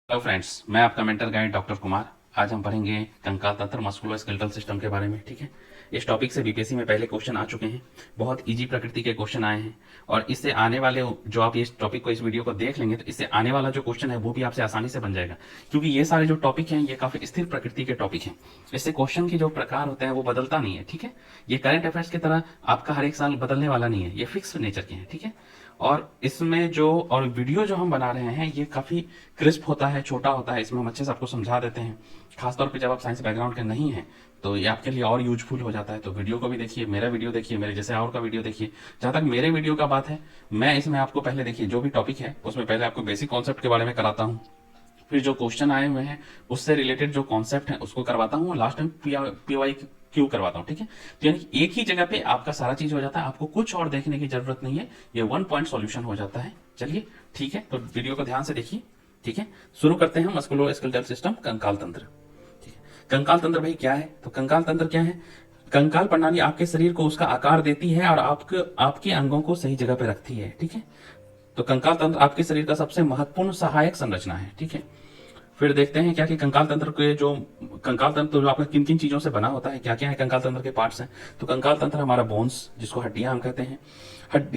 Hello friends, मैं आपका mental guide doctor Kumar. आज हम पढ़ेंगे कंकाल तंत्र मस्कुलोस्केलेटल सिस्टम के बारे में। ठीक है, इस टॉपिक से बीपीएससी में पहले क्वेश्चन आ चुके हैं। बहुत इजी प्रकृति के क्वेश्चन आए हैं और इससे आने वाले जो आप इस टॉपिक को इस वीडियो को देख लेंगे तो इससे आने वाला जो क्वेश्चन है वो भी आपसे आसानी से बन जाएगा, क्योंकि ये सारे जो टॉपिक हैं ये काफी स्थिर प्रकृति के टॉपिक हैं। इससे क्वेश्चन के जो प्रकार होते हैं वो बदलता नहीं है। ठीक है, ये करंट अफेयर्स की तरह आपका हर एक साल बदलने वाला नहीं है, ये फिक्स नेचर के हैं। ठीक है, और इसमें जो और वीडियो जो हम बना रहे हैं ये काफ़ी क्रिस्प होता है, छोटा होता है, इसमें हम अच्छे से आपको समझा देते हैं। खासतौर पे जब आप साइंस बैकग्राउंड के नहीं हैं तो ये आपके लिए और यूजफुल हो जाता है। तो वीडियो को भी देखिए, मेरा वीडियो देखिए, मेरे जैसे और का वीडियो देखिए। जहाँ तक मेरे वीडियो का बात है, मैं इसमें आपको पहले देखिए जो भी टॉपिक है उसमें पहले आपको बेसिक कॉन्सेप्ट के बारे में कराता हूँ, फिर जो क्वेश्चन आए हुए हैं उससे रिलेटेड जो कॉन्सेप्ट है उसको करवाता हूँ, और लास्ट में पीवाई क्यू करवाता हूँ। ठीक है, तो यानी कि एक ही जगह पे आपका सारा चीज हो जाता है, आपको कुछ और देखने की जरूरत नहीं है, ये वन पॉइंट सॉल्यूशन हो जाता है। चलिए ठीक है, तो वीडियो को ध्यान से देखिए। ठीक है, शुरू करते हैं मस्कुलोस्केलेटल सिस्टम, कंकाल तंत्र। ठीक है, कंकाल तंत्र भाई क्या है? तो कंकाल तंत्र क्या है? कंकाल प्रणाली आपके शरीर को उसका आकार देती है और आपके अंगों को सही जगह पे रखती है। ठीक है, तो कंकाल तंत्र आपके शरीर का सबसे महत्वपूर्ण सहायक संरचना है। ठीक है, फिर देखते हैं क्या कि कंकाल तंत्र के जो कंकाल तंत्र जो आपका किन किन चीजों से बना होता है, क्या क्या है कंकाल तंत्र के पार्ट्स हैं। तो कंकाल तंत्र हमारा बोन्स, जिसको हड्डियां हम कहते हैं।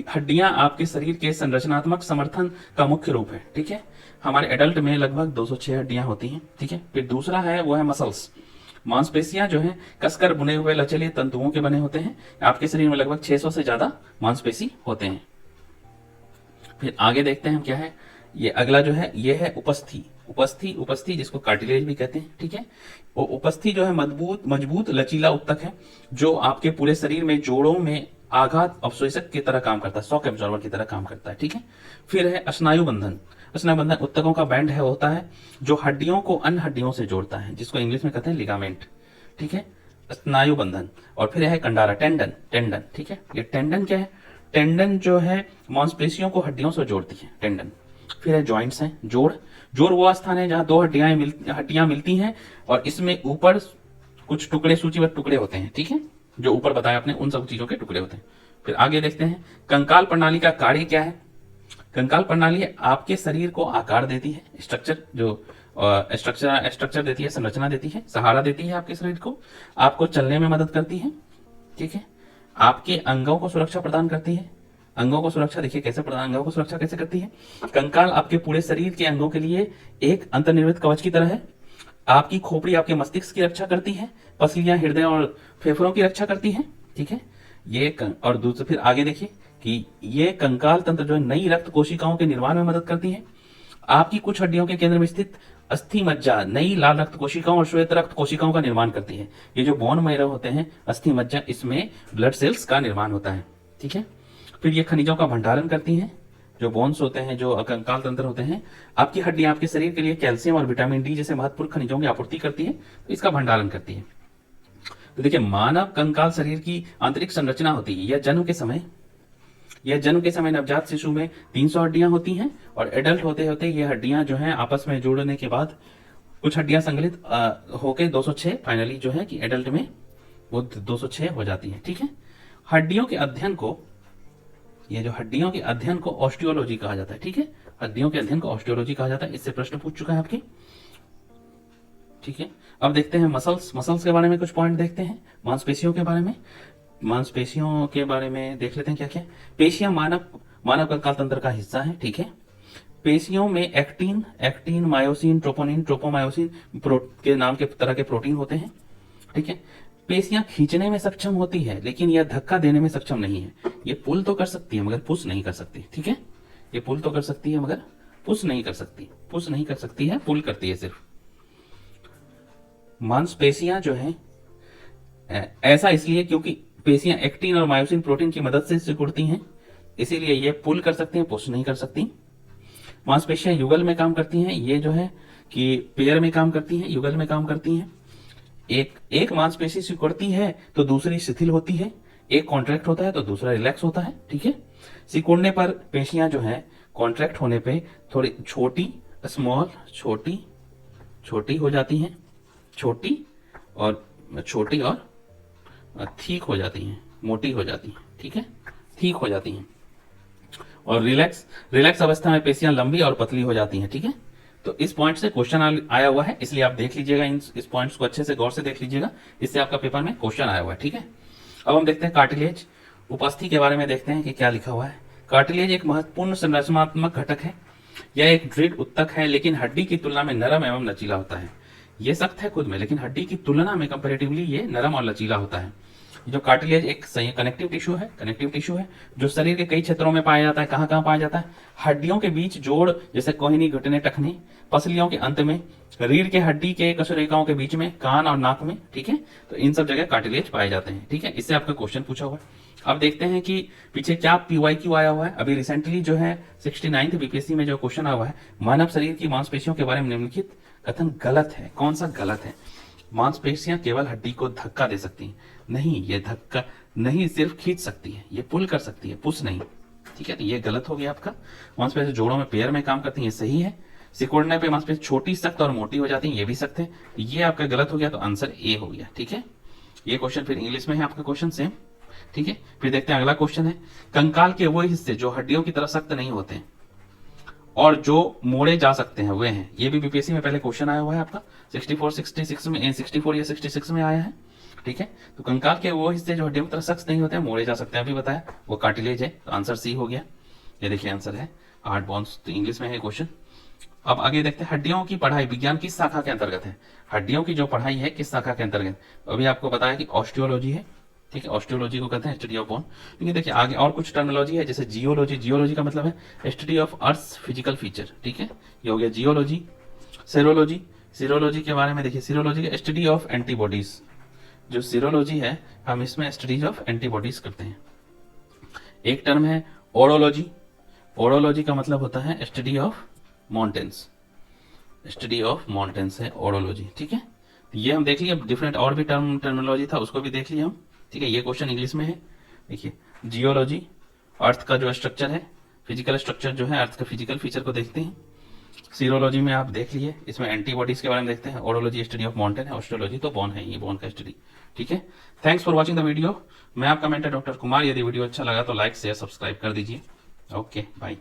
हड्डियां आपके शरीर के संरचनात्मक समर्थन का मुख्य रूप है। ठीक है, हमारे एडल्ट में लगभग 206 हड्डियां होती हैं। ठीक है, फिर दूसरा है वो है मसल्स, मांसपेशियां जो है कसकर बुने हुए लचीले तंतुओं के बने होते हैं। आपके शरीर में लगभग 600 से ज्यादा मांसपेशी होते हैं। फिर आगे देखते हैं हम क्या है। ये अगला जो है ये है उपस्थि। उपस्थि उपस्थि जिसको कार्टिलेज भी कहते हैं। ठीक है, वो उपस्थि जो है मजबूत मजबूत लचीला उत्तक है जो आपके पूरे शरीर में जोड़ों में आघात अवशोषक की तरह काम करता है, शॉक एब्जॉर्बर की तरह काम करता है। ठीक है, फिर है स्नायु बंधन। स्नायु बंधन उत्तकों का बैंड है होता है जो हड्डियों को अन्य हड्डियों से जोड़ता है, जिसको इंग्लिश में कहते हैं लिगामेंट। ठीक है, स्नायु बंधन। और फिर है कंडारा, टेंडन। टेंडन ठीक है, ये टेंडन क्या है? टेंडन जो है मांसपेशियों को हड्डियों से जोड़ती है, टेंडन। फिर है जॉइंट्स हैं, जोड़। जोड़ वो स्थान है जहां दो हड्डियां मिलती हैं और इसमें ऊपर कुछ टुकड़े, सूचीबद्ध टुकड़े होते हैं। ठीक है, जो ऊपर बताया आपने उन सब चीजों के टुकड़े होते हैं। फिर आगे देखते हैं कंकाल प्रणाली का कार्य क्या है। कंकाल प्रणाली आपके शरीर को आकार देती है, स्ट्रक्चर जो स्ट्रक्चर देती है, संरचना देती है, सहारा देती है आपके शरीर को, आपको चलने में मदद करती है। ठीक है, आपके अंगों को सुरक्षा प्रदान करती है। अंगों को सुरक्षा देखिए कैसे प्रदान, अंगों को सुरक्षा कैसे करती है। कंकाल आपके पूरे शरीर के अंगों के लिए एक अंतर्निर्मित कवच की तरह है। आपकी खोपड़ी आपके मस्तिष्क की रक्षा करती है, पसलियां हृदय और फेफड़ों की रक्षा करती है। ठीक है, और दूसरे फिर आगे देखिए कि ये कंकाल तंत्र जो है नई रक्त कोशिकाओं के निर्माण में मदद करती है। आपकी कुछ हड्डियों के केंद्र में स्थित अस्थि मज्जा नई लाल रक्त कोशिकाओं और श्वेत रक्त कोशिकाओं का निर्माण करती है। ये जो बोन मैरो होते हैं, अस्थि मज्जा, इसमें ब्लड सेल्स का निर्माण होता है। ठीक है, फिर ये खनिजों का भंडारण करती हैं। जो बोन्स होते हैं, जो कंकाल तंत्र होते हैं, आपकी हड्डियां आपके शरीर के लिए कैल्शियम और विटामिन डी जैसे महत्वपूर्ण खनिजों की आपूर्ति करती है, तो इसका भंडारण करती है। तो देखिए, मानव कंकाल शरीर की आंतरिक संरचना होती है। यह जन्म के समय नवजात शिशु में 300 हड्डियां होती हैं और एडल्ट होते होते ये हड्डियां जो हैं आपस में जुड़ने के बाद कुछ हड्डियां संकलित होकर 206 फाइनली जो है कि एडल्ट में वो 206 हो जाती है। ठीक है, हड्डियों के अध्ययन को, ये जो हड्डियों के अध्ययन को ऑस्टियोलॉजी कहा जाता है। ठीक है, हड्डियों के अध्ययन को ऑस्टियोलॉजी कहा जाता है। इससे प्रश्न पूछ चुका है आपकी। ठीक है, अब देखते हैं मसल्स। मसल्स के बारे में कुछ पॉइंट देखते हैं। मांसपेशियों के बारे में, मांसपेशियों के बारे में देख लेते हैं क्या क्या। पेशियां मानव कंकाल तंत्र का हिस्सा है। ठीक है, पेशियों में एक्टिन मायोसिन, ट्रोपोनिन, ट्रोपोमायोसिन के नाम के तरह के प्रोटीन होते हैं। ठीक है, पेशियां खींचने में सक्षम होती है लेकिन यह धक्का देने में सक्षम नहीं है। ये पुल तो कर सकती है मगर पुश नहीं कर सकती। ठीक है, ये पुल तो कर सकती है मगर पुश नहीं कर सकती। पुश नहीं कर सकती है, पुल करती है सिर्फ। मांसपेशियां जो है ऐसा इसलिए क्योंकि पेशियां एक्टिन और मायोसिन प्रोटीन की मदद से सिकुड़ती हैं, इसीलिए ये पुल कर सकती हैं, पुश नहीं कर सकती। मांसपेशियां युगल में काम करती हैं। ये जो है कि पेयर में काम करती हैं, युगल में काम करती हैं। एक मांसपेशी सिकुड़ती है तो दूसरी शिथिल होती है, एक कॉन्ट्रैक्ट होता है तो दूसरा रिलैक्स होता है। ठीक है, सिकुड़ने पर पेशियां जो है कॉन्ट्रैक्ट होने पे थोड़ी छोटी, स्मॉल, छोटी हो जाती हैं, छोटी और ठीक हो जाती हैं, मोटी हो जाती हैं। ठीक है, ठीक हो जाती हैं। और रिलैक्स अवस्था में पेशियां लंबी और पतली हो जाती हैं। ठीक है, तो इस पॉइंट से क्वेश्चन आया हुआ है, इसलिए आप देख लीजिएगा, इस पॉइंट्स को अच्छे से गौर से देख लीजिएगा, इससे आपका पेपर में क्वेश्चन आया हुआ है। ठीक है, अब हम देखते हैं कार्टिलेज उपस्थि के बारे में, देखते हैं कि क्या लिखा हुआ है। कार्टिलेज एक महत्वपूर्ण संरचनात्मक घटक है। यह एक दृढ़ उत्तक है, लेकिन हड्डी की तुलना में नरम एवं लचीला होता है। ये सख्त है खुद में, लेकिन हड्डी की तुलना में कंपैरेटिवली ये नरम और लचीला होता है। जो कार्टिलेज एक कनेक्टिव टिश्यू है जो शरीर के कई क्षेत्रों में पाया जाता है। कहाँ कहाँ पाया जाता है? हड्डियों के बीच जोड़, जैसे कोहनी, घुटने, टखने, पसलियों के अंत में, रीढ़ के हड्डी के कशरेखाओं के बीच में, कान और नाक में। ठीक है, तो इन सब जगह कार्टिलेज पाए जाते हैं। ठीक है, इससे आपका क्वेश्चन पूछा हुआ है। अब देखते हैं कि पीछे क्या PYQ आया हुआ है। अभी रिसेंटली जो है 69th बीपीएससी में जो क्वेश्चन आया हुआ है, मानव शरीर की मांसपेशियों के बारे में निम्नलिखित कथन गलत है। कौन सा गलत है? मांसपेशियां केवल हड्डी को धक्का दे सकती हैं। नहीं, ये धक्का नहीं, सिर्फ खींच सकती है, ये पुल कर सकती है, पुश नहीं। ठीक है, तो ये गलत हो गया आपका। मांसपेशियां जोड़ों में पेयर में काम करती है, सही है। सिकुड़ने पे मांसपेशियां छोटी, सख्त और मोटी हो जाती है, ये भी सख्त है। ये आपका गलत हो गया, तो आंसर ए हो गया। ठीक है, ये क्वेश्चन फिर इंग्लिश में है आपका क्वेश्चन सेम। ठीक है, फिर देखते हैं अगला क्वेश्चन है, कंकाल के वो हिस्से जो हड्डियों की तरह सख्त नहीं होते और जो मोड़े जा सकते हैं वे हैं। ये भी बीपीएससी में पहले क्वेश्चन आया हुआ है आपका 64, 66 में, 64 या 66 में आया है। ठीक है, तो कंकाल के वो हिस्से जो हड्डियों की तरह सख्त नहीं होते हैं, मोड़े जा सकते हैं, अभी बताया, वो कार्टिलेज है। तो आंसर सी हो गया। ये देखिए आंसर है हार्ड बोन्स, तो इंग्लिश में है क्वेश्चन। अब आगे देखते हैं, हड्डियों की पढ़ाई विज्ञान किस शाखा के अंतर्गत है? हड्डियों की जो पढ़ाई है किस शाखा के अंतर्गत? अभी आपको बताया कि ऑस्टियोलॉजी है। ठीक है, ऑस्टियोलॉजी को कहते हैं स्टडी ऑफ बोन। लेकिन देखिए आगे और कुछ टर्मिनोलॉजी है, जैसे जियोलॉजी। जियोलॉजी का मतलब है study of earth physical feature. ठीक है, ये हो गया जियोलॉजी। सीरोलॉजी, सीरोलॉजी के बारे में देखिए, सीरोलॉजी का स्टडी ऑफ एंटीबॉडीज। जो सीरोलॉजी है, हम इसमें स्टडीज ऑफ एंटीबॉडीज करते हैं। एक टर्म है ओरोलॉजी। ओरोलॉजी का मतलब होता है study of mountains. Study of mountains है ओरोलॉजी। ठीक है, ये हम देख लिए। डिफरेंट और भी टर्मिनोलॉजी था, उसको भी देख लिया हम। ठीक है, ये क्वेश्चन इंग्लिश में है। देखिए, जियोलॉजी अर्थ का जो स्ट्रक्चर है, फिजिकल स्ट्रक्चर जो है अर्थ का फिजिकल फीचर को देखते हैं। सीरोलॉजी में आप देख लिए, इसमें एंटीबॉडीज के बारे में देखते हैं। ओरोलॉजी स्टडी ऑफ माउंटेन है, ऑस्ट्रोलॉजी तो बोन है, ये बोन का स्टडी। ठीक है, thanks for watching the video. मैं आपका मेंटर डॉक्टर कुमार। यदि वीडियो अच्छा लगा तो लाइक शेयर सब्सक्राइब कर दीजिए। Okay, bye.